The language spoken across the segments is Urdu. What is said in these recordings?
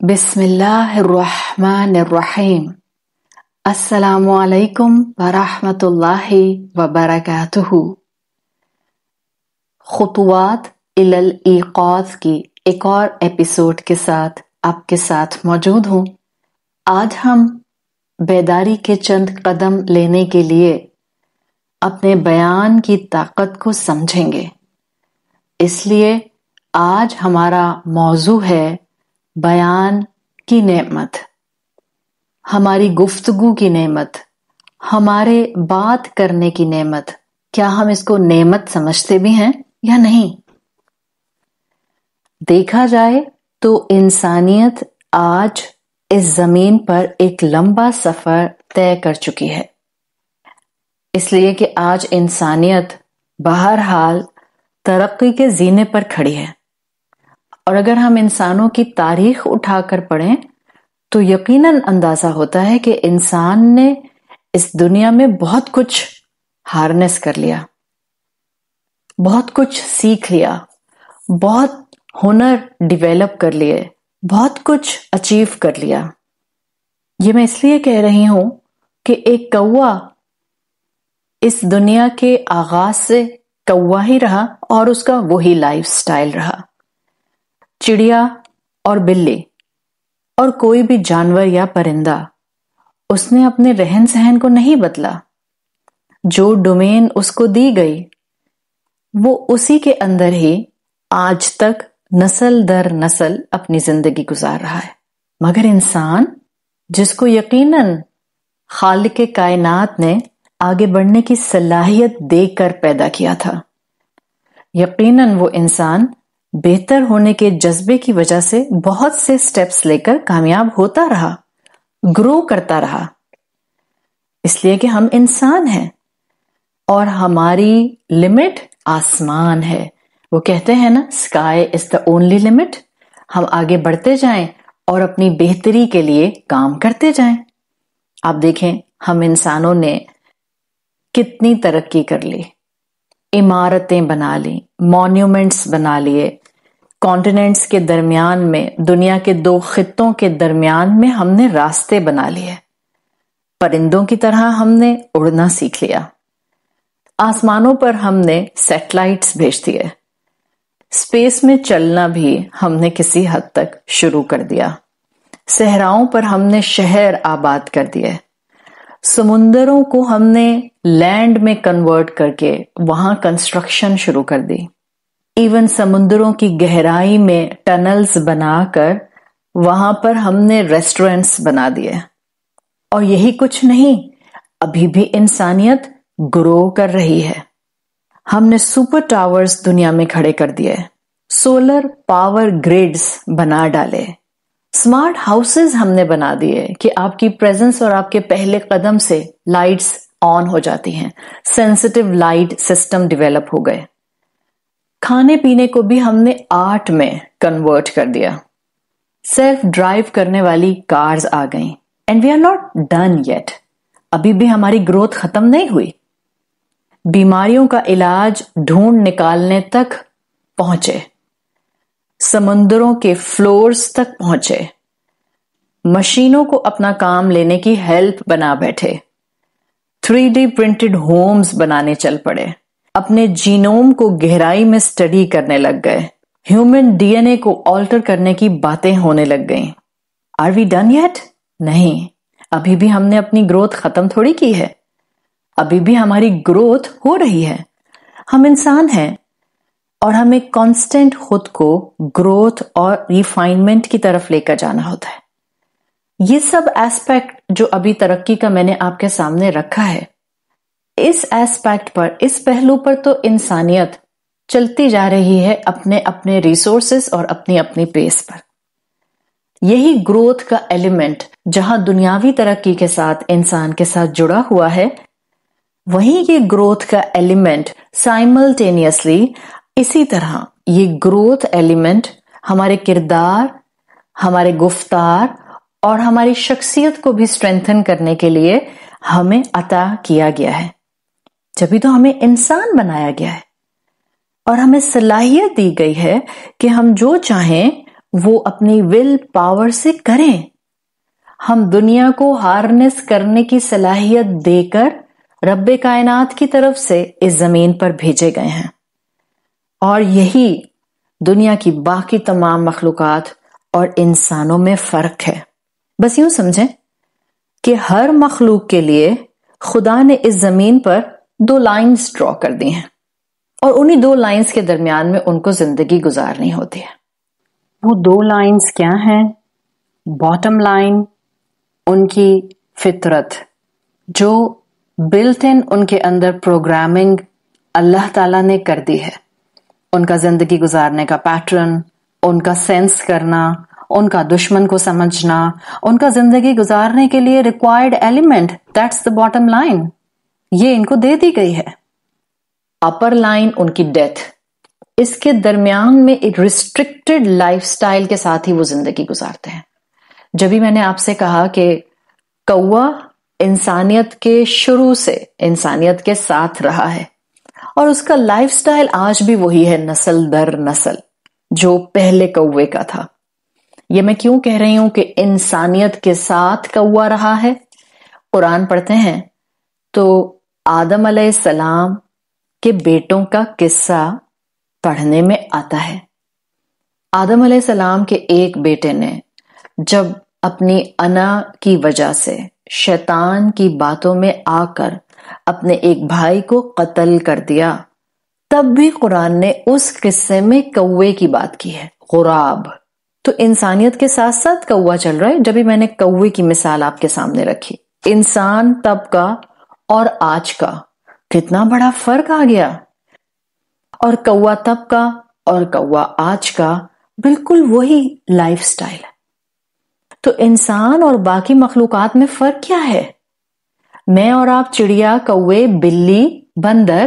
بسم اللہ الرحمن الرحیم۔ السلام علیکم ورحمۃ اللہ وبرکاتہ۔ خطوات الی الایقاظ کی ایک اور ایپیسوڈ کے ساتھ آپ کے ساتھ موجود ہوں۔ آج ہم بیداری کے چند قدم لینے کے لیے اپنے بیان کی طاقت کو سمجھیں گے۔ اس لیے آج ہمارا موضوع ہے بیان کی نعمت، ہماری گفتگو کی نعمت، ہمارے بات کرنے کی نعمت۔ کیا ہم اس کو نعمت سمجھتے بھی ہیں یا نہیں؟ دیکھا جائے تو انسانیت آج اس زمین پر ایک لمبا سفر طے کر چکی ہے، اس لیے کہ آج انسانیت بہرحال ترقی کے زینے پر کھڑی ہے۔ اور اگر ہم انسانوں کی تاریخ اٹھا کر پڑھیں تو یقیناً اندازہ ہوتا ہے کہ انسان نے اس دنیا میں بہت کچھ ہارنس کر لیا، بہت کچھ سیکھ لیا، بہت ہنر ڈیویلپ کر لیے، بہت کچھ اچیو کر لیا۔ یہ میں اس لیے کہہ رہی ہوں کہ ایک کوا اس دنیا کے آغاز سے کوا ہی رہا اور اس کا وہی لائف سٹائل رہا۔ چڑیا اور بلی اور کوئی بھی جانور یا پرندہ اس نے اپنے رہن سہن کو نہیں بدلا۔ جو ڈومین اس کو دی گئی وہ اسی کے اندر ہی آج تک نسل در نسل اپنی زندگی گزار رہا ہے۔ مگر انسان، جس کو یقیناً خالق کائنات نے آگے بڑھنے کی صلاحیت دے کر پیدا کیا تھا، یقیناً وہ انسان بہتر ہونے کے جذبے کی وجہ سے بہت سے سٹیپس لے کر کامیاب ہوتا رہا، گرو کرتا رہا، اس لیے کہ ہم انسان ہیں اور ہماری لمٹ آسمان ہے۔ وہ کہتے ہیں نا، sky is the only limit. ہم آگے بڑھتے جائیں اور اپنی بہتری کے لیے کام کرتے جائیں۔ آپ دیکھیں ہم انسانوں نے کتنی ترقی کر لی، عمارتیں بنا لی، مونیومنٹس بنا لیے، کانٹیننٹس کے درمیان میں، دنیا کے دو خطوں کے درمیان میں ہم نے راستے بنا لیے، پرندوں کی طرح ہم نے اڑنا سیکھ لیا، آسمانوں پر ہم نے سیٹلائٹس بھیج دیے، اسپیس میں چلنا بھی ہم نے کسی حد تک شروع کر دیا، صحراؤں پر ہم نے شہر آباد کر دیے، سمندروں کو ہم نے لینڈ میں کنورٹ کر کے وہاں کنسٹرکشن شروع کر دی، ایون سمندروں کی گہرائی میں ٹنلز بنا کر وہاں پر ہم نے ریسٹورنٹس بنا دیے۔ اور یہی کچھ نہیں، ابھی بھی انسانیت گرو کر رہی ہے۔ ہم نے سپر ٹاورز دنیا میں کھڑے کر دیے، سولر پاور گریڈز بنا ڈالے، سمارٹ ہاؤسز ہم نے بنا دیے کہ آپ کی پریزنس اور آپ کے پہلے قدم سے لائٹس آن ہو جاتی ہیں، سینسٹیو لائٹ سسٹم ڈیولپ ہو گئے۔ کھانے پینے کو بھی ہم نے آرٹ میں کنورٹ کر دیا، سیلف ڈرائیو کرنے والی کارز آ گئیں، and we are not done yet. ابھی بھی ہماری گروتھ ختم نہیں ہوئی، بیماریوں کا علاج ڈھونڈ نکالنے تک پہنچے، سمندروں کے فلورز تک پہنچے، مشینوں کو اپنا کام لینے کی ہیلپ بنا بیٹھے، 3D پرنٹڈ ہومز بنانے چل پڑے، اپنے جینوم کو گہرائی میں سٹڈی کرنے لگ گئے، ہیومن ڈی این اے کو آلٹر کرنے کی باتیں ہونے لگ گئیں۔ Are we done yet? نہیں، ابھی بھی ہم نے اپنی گروتھ ختم تھوڑی کی ہے، ابھی بھی ہماری گروتھ ہو رہی ہے۔ ہم انسان ہیں اور ہمیں کانسٹنٹ خود کو گروتھ اور ریفائنمنٹ کی طرف لے کر جانا ہوتا ہے۔ یہ سب ایسپیکٹ جو ابھی ترقی کا میں نے آپ کے سامنے رکھا ہے، اس ایسپیکٹ پر، اس پہلو پر تو انسانیت چلتی جا رہی ہے اپنے اپنے ریسورسز اور اپنی اپنی پیس پر۔ یہی گروتھ کا ایلیمنٹ جہاں دنیاوی ترقی کے ساتھ انسان کے ساتھ جڑا ہوا ہے، وہیں یہ گروتھ کا ایلیمنٹ سائملٹینیسلی اسی طرح یہ گروتھ ایلیمنٹ ہمارے کردار، ہمارے گفتار اور ہماری شخصیت کو بھی اسٹرینتھن کرنے کے لیے ہمیں عطا کیا گیا ہے۔ جبھی تو ہمیں انسان بنایا گیا ہے اور ہمیں صلاحیت دی گئی ہے کہ ہم جو چاہیں وہ اپنی ول پاور سے کریں. ہم دنیا کو ہارنس کرنے کی صلاحیت دے کر رب کائنات کی طرف سے اس زمین پر بھیجے گئے ہیں، اور یہی دنیا کی باقی تمام مخلوقات اور انسانوں میں فرق ہے. بس یوں سمجھیں کہ ہر مخلوق کے لیے خدا نے اس زمین پر 2 لائنز ڈرا کر دی ہیں، اور انہی 2 لائنز کے درمیان میں ان کو زندگی گزارنی ہوتی ہے. وہ 2 لائنز کیا ہیں؟ باٹم لائن ان کی فطرت، جو بلٹ ان ان کے اندر پروگرامنگ اللہ تعالیٰ نے کر دی ہے. ان کا زندگی گزارنے کا پیٹرن، ان کا سینس کرنا، ان کا دشمن کو سمجھنا، ان کا زندگی گزارنے کے لیے required element, that's the bottom line, یہ ان کو دے دی گئی ہے. اپر لائن ان کی ڈیتھ، اس کے درمیان میں ایک ریسٹرکٹڈ لائف سٹائل کے ساتھ ہی وہ زندگی گزارتے ہیں. جب ہی میں نے آپ سے کہا کہ کوا انسانیت کے شروع سے انسانیت کے ساتھ رہا ہے، اور اس کا لائف سٹائل آج بھی وہی ہے، نسل در نسل، جو پہلے کوے کا تھا. یہ میں کیوں کہہ رہی ہوں کہ انسانیت کے ساتھ کوا رہا ہے؟ قرآن پڑھتے ہیں تو آدم علیہ السلام کے بیٹوں کا قصہ پڑھنے میں آتا ہے. آدم علیہ السلام کے ایک بیٹے نے جب اپنی انا کی وجہ سے شیطان کی باتوں میں آ کر اپنے ایک بھائی کو قتل کر دیا، تب بھی قرآن نے اس قصے میں کوے کی بات کی ہے، غراب. تو انسانیت کے ساتھ ساتھ کوا چل رہا ہے. جب بھی میں نے کوے کی مثال آپ کے سامنے رکھی، انسان تب کا اور آج کا کتنا بڑا فرق آ گیا، اور کوا تب کا اور کوا آج کا بالکل وہی لائف سٹائل ہے. تو انسان اور باقی مخلوقات میں فرق کیا ہے؟ میں اور آپ چڑیا، کوے، بلی، بندر،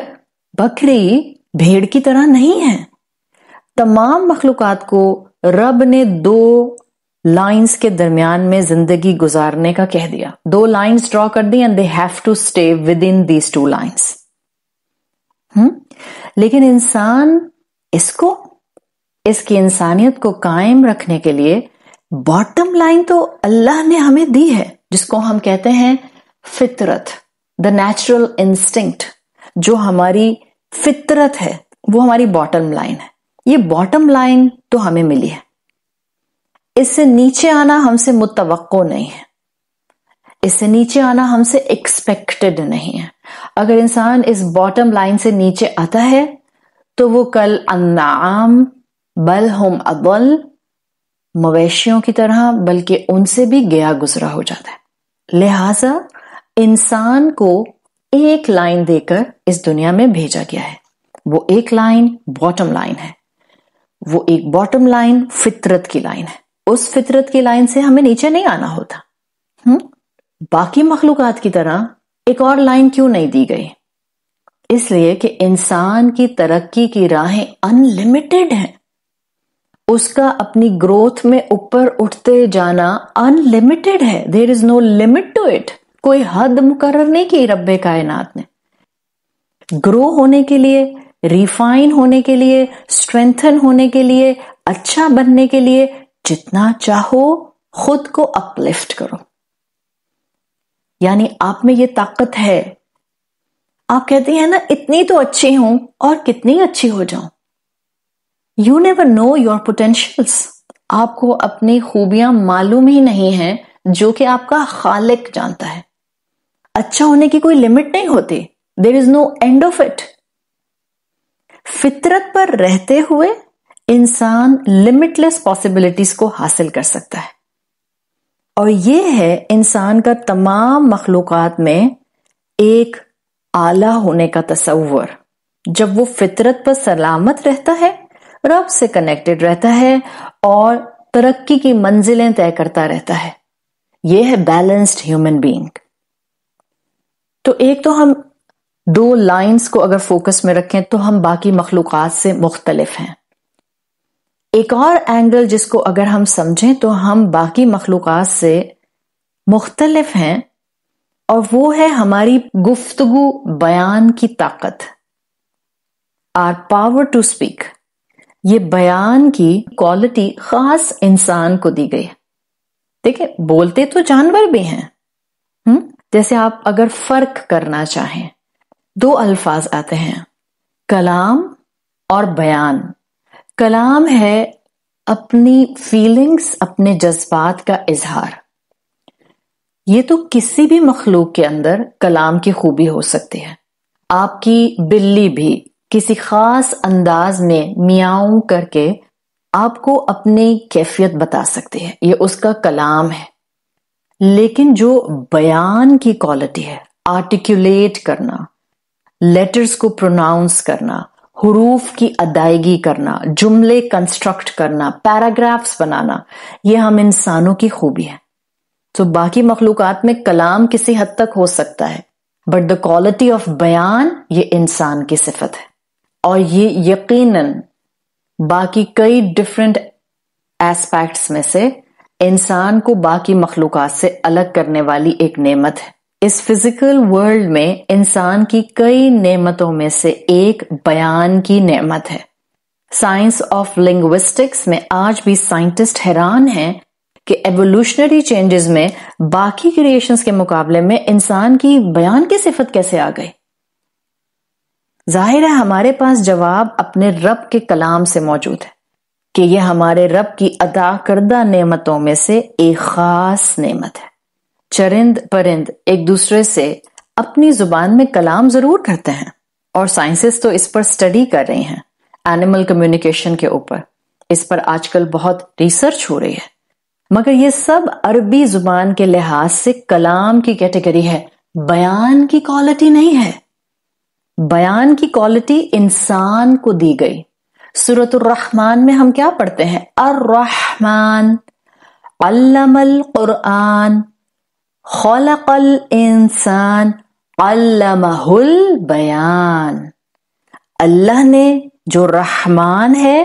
بکری، بھیڑ کی طرح نہیں ہیں. تمام مخلوقات کو رب نے 2 لائنز کے درمیان میں زندگی گزارنے کا کہہ دیا. 2 لائنز ڈرا کر دی and they have to stay within these 2 lines. لیکن انسان اس کی انسانیت کو قائم رکھنے کے لیے باٹم لائن تو اللہ نے ہمیں دی ہے، جس کو ہم کہتے ہیں فطرت، دا نیچرل انسٹنکٹ. جو ہماری فطرت ہے وہ ہماری باٹم لائن ہے. یہ باٹم لائن تو ہمیں ملی ہے، اس سے نیچے آنا ہم سے متوقع نہیں ہے، اس سے نیچے آنا ہم سے ایکسپیکٹڈ نہیں ہے. اگر انسان اس باٹم لائن سے نیچے آتا ہے تو وہ کل انعام بل ہم اضل، مویشیوں کی طرح، بلکہ ان سے بھی گیا گزرا ہو جاتا ہے. لہذا انسان کو ایک لائن دے کر اس دنیا میں بھیجا گیا ہے. وہ ایک لائن باٹم لائن ہے، وہ ایک باٹم لائن فطرت کی لائن ہے. اس فطرت کی لائن سے ہمیں نیچے نہیں آنا ہوتا. باقی مخلوقات کی طرح ایک اور لائن کیوں نہیں دی گئی؟ اس لیے کہ انسان کی ترقی کی راہیں ان لمیٹڈ ہیں. اس کا اپنی گروتھ میں اوپر اٹھتے جانا ان لمیٹڈ ہے. دیر از نو لمٹ ٹو اٹ. کوئی حد مقرر نہیں کی رب کائنات نے. گرو ہونے کے لیے، ریفائن ہونے کے لیے، اسٹرینتھن ہونے کے لیے، اچھا بننے کے لیے جتنا چاہو خود کو اپلفٹ کرو. یعنی آپ میں یہ طاقت ہے. آپ کہتے ہیں نا اتنی تو اچھی ہوں اور کتنی اچھی ہو جاؤں. You never know your potentials. آپ کو اپنی خوبیاں معلوم ہی نہیں ہیں جو کہ آپ کا خالق جانتا ہے. اچھا ہونے کی کوئی لمٹ نہیں ہوتی. There is no end of it. فطرت پر رہتے ہوئے انسان limitless possibilities کو حاصل کر سکتا ہے. اور یہ ہے انسان کا تمام مخلوقات میں ایک اعلیٰ ہونے کا تصور. جب وہ فطرت پر سلامت رہتا ہے، رب سے کنیکٹڈ رہتا ہے اور ترقی کی منزلیں طے کرتا رہتا ہے. یہ ہے بیلنسڈ ہیومن بینگ. تو ایک تو ہم 2 لائنز کو اگر فوکس میں رکھیں تو ہم باقی مخلوقات سے مختلف ہیں. ایک اور اینگل جس کو اگر ہم سمجھیں تو ہم باقی مخلوقات سے مختلف ہیں، اور وہ ہے ہماری گفتگو بیان کی طاقت. our power to speak. یہ بیان کی کوالٹی خاص انسان کو دی گئی ہے. دیکھیں بولتے تو جانور بھی ہیں. جیسے آپ اگر فرق کرنا چاہیں، دو الفاظ آتے ہیں، کلام اور بیان. کلام ہے اپنی فیلنگز، اپنے جذبات کا اظہار. یہ تو کسی بھی مخلوق کے اندر کلام کی خوبی ہو سکتی ہے. آپ کی بلی بھی کسی خاص انداز میں میاؤں کر کے آپ کو اپنی کیفیت بتا سکتی ہے، یہ اس کا کلام ہے. لیکن جو بیان کی کوالٹی ہے، آرٹیکولیٹ کرنا، لیٹرز کو پروناؤنس کرنا، حروف کی ادائیگی کرنا، جملے کنسٹرکٹ کرنا، پیراگرافز بنانا، یہ ہم انسانوں کی خوبی ہے. تو باقی مخلوقات میں کلام کسی حد تک ہو سکتا ہے، بٹ دا کوالٹی آف بیان یہ انسان کی صفت ہے. اور یہ یقیناً باقی کئی ڈفرینٹ ایسپیکٹس میں سے انسان کو باقی مخلوقات سے الگ کرنے والی ایک نعمت ہے. اس فزیکل ورلڈ میں انسان کی کئی نعمتوں میں سے ایک بیان کی نعمت ہے. سائنس آف لنگوسٹکس میں آج بھی سائنٹسٹ حیران ہیں کہ ایوولوشنری چینجز میں باقی کریشنز کے مقابلے میں انسان کی بیان کی صفت کیسے آ گئی. ظاہر ہے ہمارے پاس جواب اپنے رب کے کلام سے موجود ہے کہ یہ ہمارے رب کی عطا کردہ نعمتوں میں سے ایک خاص نعمت ہے. چرند پرند ایک دوسرے سے اپنی زبان میں کلام ضرور کرتے ہیں، اور سائنسز تو اس پر سٹڈی کر رہی ہیں، اینیمل کمیونیکیشن کے اوپر. اس پر آج کل بہت ریسرچ ہو رہی ہے. مگر یہ سب عربی زبان کے لحاظ سے کلام کی کیٹیگری ہے، بیان کی کوالٹی نہیں ہے. بیان کی کوالٹی انسان کو دی گئی. سورۃ الرحمن میں ہم کیا پڑھتے ہیں؟ الرحمن علم القرآن خلق الانسان علمہ البیان. اللہ نے جو رحمان ہے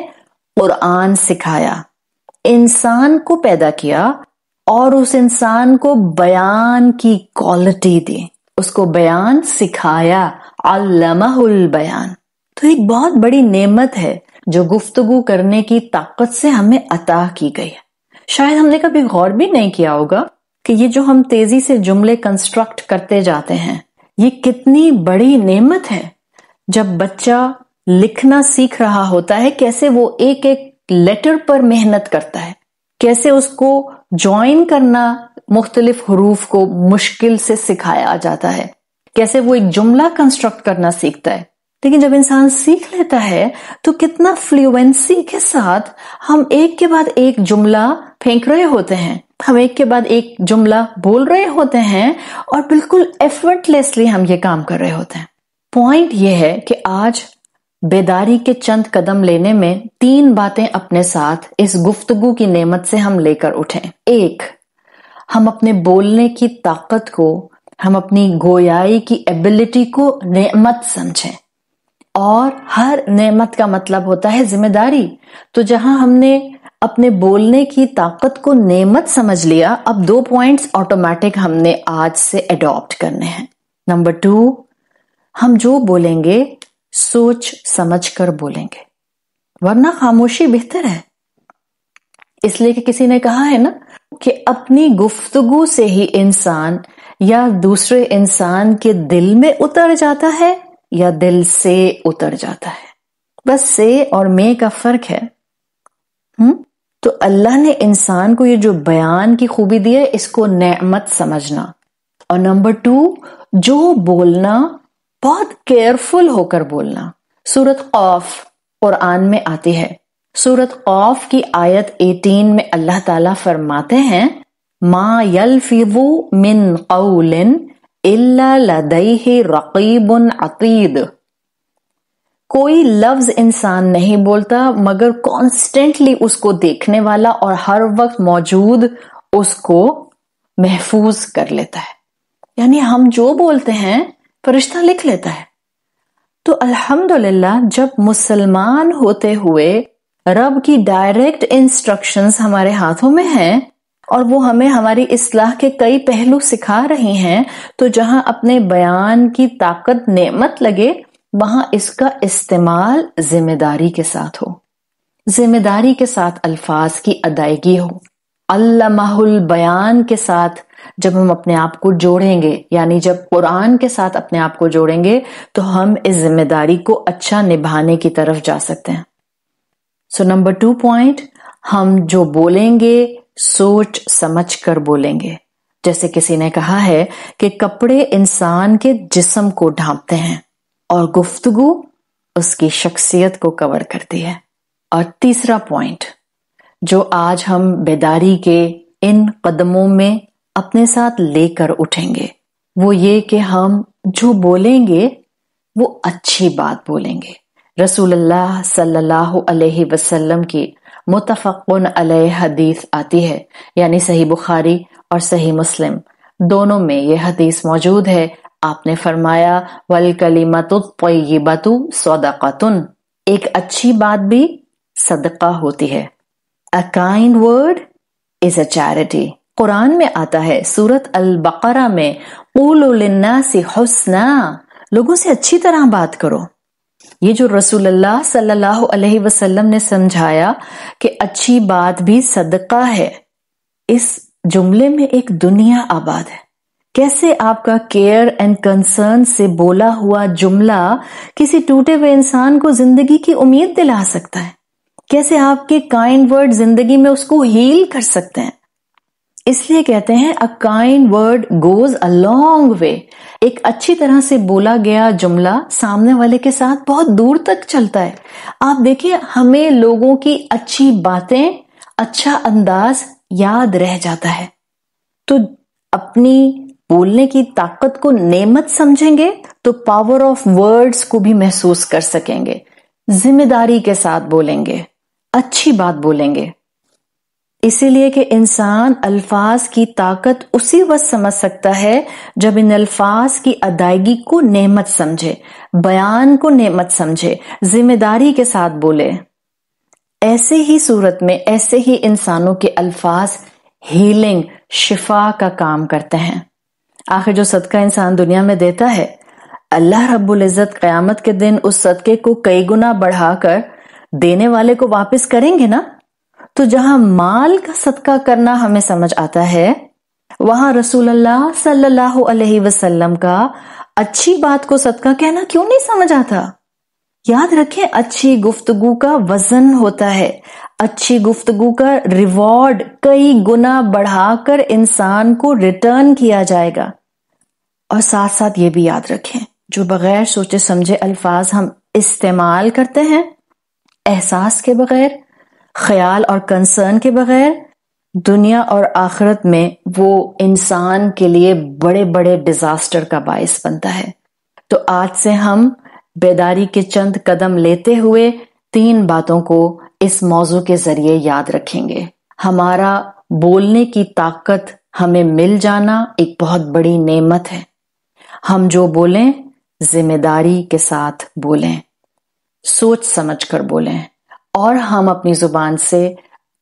قرآن سکھایا، انسان کو پیدا کیا اور اس انسان کو بیان کی کوالٹی دی، اس کو بیان سکھایا، علمہ البیان. تو ایک بہت بڑی نعمت ہے جو گفتگو کرنے کی طاقت سے ہمیں عطا کی گئی ہے. شاید ہم نے کبھی غور بھی نہیں کیا ہوگا کہ یہ جو ہم تیزی سے جملے کنسٹرکٹ کرتے جاتے ہیں، یہ کتنی بڑی نعمت ہے. جب بچہ لکھنا سیکھ رہا ہوتا ہے، کیسے وہ ایک ایک لیٹر پر محنت کرتا ہے، کیسے اس کو جوائن کرنا مختلف حروف کو مشکل سے سکھایا جاتا ہے، کیسے وہ ایک جملہ کنسٹرکٹ کرنا سیکھتا ہے. لیکن جب انسان سیکھ لیتا ہے تو کتنا فلوئنسی کے ساتھ ہم ایک کے بعد ایک جملہ پھینک رہے ہوتے ہیں، ہم ایک کے بعد ایک جملہ بول رہے ہوتے ہیں، اور بالکل ایفرٹ لیسلی ہم یہ کام کر رہے ہوتے ہیں. پوائنٹ یہ ہے کہ آج بیداری کے چند قدم لینے میں 3 باتیں اپنے ساتھ اس گفتگو کی نعمت سے ہم لے کر اٹھیں. 1، ہم اپنے بولنے کی طاقت کو، ہم اپنی گویائی کی ایبلٹی کو نعمت سمجھیں. اور ہر نعمت کا مطلب ہوتا ہے ذمہ داری. تو جہاں ہم نے اپنے بولنے کی طاقت کو نعمت سمجھ لیا، اب 2 پوائنٹس آٹومیٹک ہم نے آج سے ایڈاپٹ کرنے ہیں. نمبر 2، ہم جو بولیں گے سوچ سمجھ کر بولیں گے، ورنہ خاموشی بہتر ہے. اس لیے کہ کسی نے کہا ہے نا کہ اپنی گفتگو سے ہی انسان یا دوسرے انسان کے دل میں اتر جاتا ہے یا دل سے اتر جاتا ہے. بس سے اور میں کا فرق ہے. تو اللہ نے انسان کو یہ جو بیان کی خوبی دی ہے، اس کو نعمت سمجھنا. اور نمبر 2، جو بولنا بہت کیئرفل ہو کر بولنا. سورۃ قاف قرآن میں آتی ہے. سورۃ قاف کی آیت 18 میں اللہ تعالیٰ فرماتے ہیں، ما یلفظ من قول الا لدیہ رقیب عتید. کوئی لفظ انسان نہیں بولتا مگر کانسٹنٹلی اس کو دیکھنے والا اور ہر وقت موجود اس کو محفوظ کر لیتا ہے. یعنی ہم جو بولتے ہیں فرشتہ لکھ لیتا ہے. تو الحمدللہ جب مسلمان ہوتے ہوئے رب کی ڈائریکٹ انسٹرکشنز ہمارے ہاتھوں میں ہیں اور وہ ہمیں ہماری اصلاح کے کئی پہلو سکھا رہی ہیں، تو جہاں اپنے بیان کی طاقت نعمت لگے، وہاں اس کا استعمال ذمہ داری کے ساتھ ہو. ذمہ داری کے ساتھ الفاظ کی ادائیگی ہو. علمہ البیان کے ساتھ جب ہم اپنے آپ کو جوڑیں گے، یعنی جب قرآن کے ساتھ اپنے آپ کو جوڑیں گے تو ہم اس ذمہ داری کو اچھا نبھانے کی طرف جا سکتے ہیں. سو نمبر 2 پوائنٹ، ہم جو بولیں گے سوچ سمجھ کر بولیں گے. جیسے کسی نے کہا ہے کہ کپڑے انسان کے جسم کو ڈھانپتے ہیں اور گفتگو اس کی شخصیت کو کور کرتی ہے. اور تیسرا پوائنٹ جو آج ہم بیداری کے ان قدموں میں اپنے ساتھ لے کر اٹھیں گے وہ یہ کہ ہم جو بولیں گے وہ اچھی بات بولیں گے. رسول اللہ صلی اللہ علیہ وسلم کی متفقن علیہ حدیث آتی ہے، یعنی صحیح بخاری اور صحیح مسلم دونوں میں یہ حدیث موجود ہے. آپ نے فرمایا وَالْكَلِمَةُ الطَّيِّبَةُ صَدَقَةٌ، ایک اچھی بات بھی صدقہ ہوتی ہے. A kind word is a charity. قرآن میں آتا ہے سورت البقرہ میں قُولُوا لِلنَّاسِ حُسْنًا، لوگوں سے اچھی طرح بات کرو. یہ جو رسول اللہ صلی اللہ علیہ وسلم نے سمجھایا کہ اچھی بات بھی صدقہ ہے، اس جملے میں ایک دنیا آباد ہے. کیسے آپ کا کیئر اینڈ کنسرن سے بولا ہوا جملہ کسی ٹوٹے ہوئے انسان کو زندگی کی امید دلا سکتا ہے؟ کیسے آپ کے کائنڈ ورڈ زندگی میں اس کو ہیل کر سکتے ہیں؟ اس لیے کہتے ہیں a kind word goes a long way. ایک اچھی طرح سے بولا گیا جملہ سامنے والے کے ساتھ بہت دور تک چلتا ہے. آپ دیکھیں ہمیں لوگوں کی اچھی باتیں، اچھا انداز یاد رہ جاتا ہے. تو اپنی بولنے کی طاقت کو نعمت سمجھیں گے تو پاور آف ورڈز کو بھی محسوس کر سکیں گے. ذمہ داری کے ساتھ بولیں گے، اچھی بات بولیں گے. اسی لیے کہ انسان الفاظ کی طاقت اسی وقت سمجھ سکتا ہے جب ان الفاظ کی ادائیگی کو نعمت سمجھے، بیان کو نعمت سمجھے، ذمہ داری کے ساتھ بولے. ایسے ہی صورت میں ایسے ہی انسانوں کے الفاظ ہیلنگ، شفا کا کام کرتے ہیں. آخر جو صدقہ انسان دنیا میں دیتا ہے، اللہ رب العزت قیامت کے دن اس صدقے کو کئی گنا بڑھا کر دینے والے کو واپس کریں گے نا. تو جہاں مال کا صدقہ کرنا ہمیں سمجھ آتا ہے، وہاں رسول اللہ صلی اللہ علیہ وسلم کا اچھی بات کو صدقہ کہنا کیوں نہیں سمجھ آتا؟ یاد رکھیں اچھی گفتگو کا وزن ہوتا ہے، اچھی گفتگو کا ریوارڈ کئی گنا بڑھا کر انسان کو ریٹرن کیا جائے گا. اور ساتھ ساتھ یہ بھی یاد رکھیں جو بغیر سوچے سمجھے الفاظ ہم استعمال کرتے ہیں، احساس کے بغیر، خیال اور کنسرن کے بغیر، دنیا اور آخرت میں وہ انسان کے لیے بڑے بڑے ڈیزاسٹر کا باعث بنتا ہے. تو آج سے ہم بیداری کے چند قدم لیتے ہوئے 3 باتوں کو اس موضوع کے ذریعے یاد رکھیں گے. ہمارا بولنے کی طاقت ہمیں مل جانا ایک بہت بڑی نعمت ہے. ہم جو بولیں ذمہ داری کے ساتھ بولیں، سوچ سمجھ کر بولیں، اور ہم اپنی زبان سے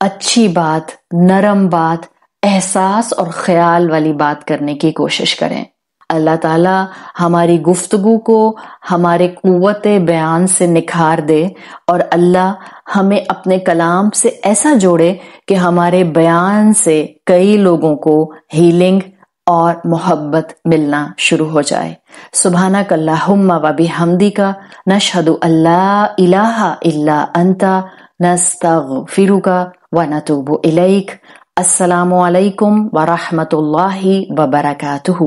اچھی بات، نرم بات، احساس اور خیال والی بات کرنے کی کوشش کریں. اللہ تعالی ہماری گفتگو کو ہمارے قوت بیان سے نکھار دے، اور اللہ ہمیں اپنے کلام سے ایسا جوڑے کہ ہمارے بیان سے کئی لوگوں کو ہیلنگ اور محبت ملنا شروع ہو جائے. سبحانک اللہم و بحمدک نشہد ان لا الہ الا انت نستغفرک و نتوب الیک. السلام علیکم ورحمۃ اللہ وبرکاتہ.